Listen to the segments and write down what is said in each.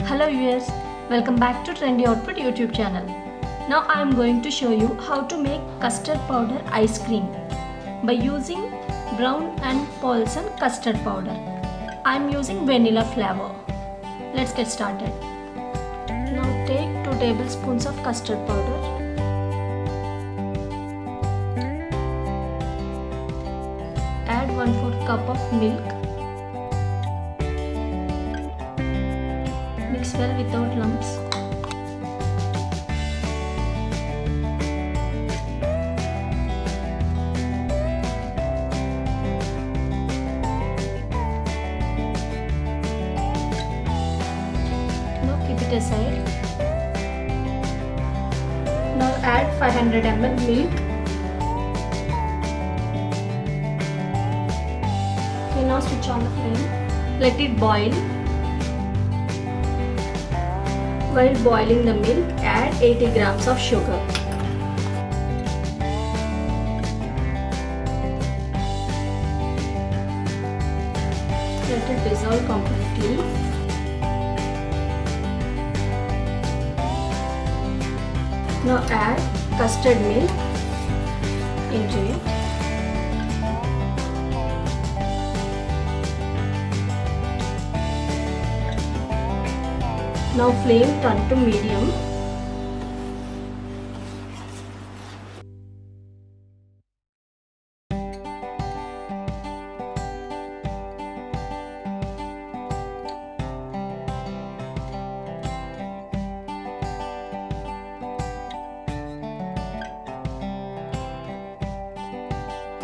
Hello viewers, welcome back to Trendy Output YouTube channel. Now I am going to show you how to make custard powder ice cream by using brown and Polson custard powder. I am using vanilla flavor. Let's get started. Now take 2 tablespoons of custard powder. Add 1/4 cup of milk. Mix well without lumps. Now keep it aside. Now add 500 ml milk. Okay, now switch on the flame. Let it boil. While boiling the milk, add 80 grams of sugar. Let it dissolve completely. Now add custard milk into it. Now flame turn to medium.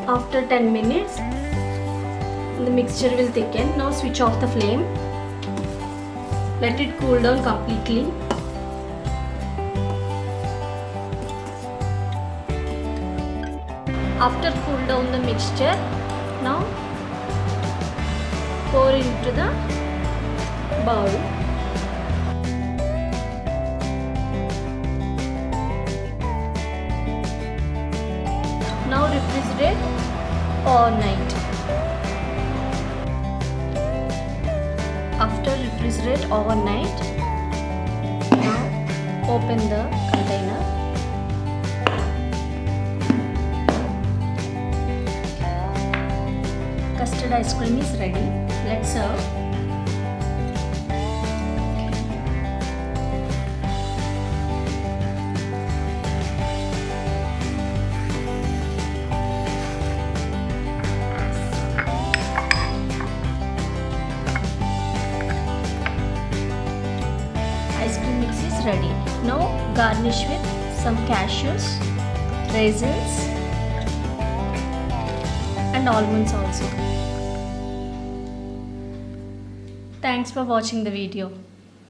After 10 minutes, the mixture will thicken. Now switch off the flame. Let it cool down completely. After cool down the mixture, now pour into the bowl. Now refrigerate overnight. After refrigerate overnight, now open the container. Custard ice cream is ready. Let's serve. Ice cream mix is ready. Now garnish with some cashews, raisins and almonds also. Thanks for watching the video.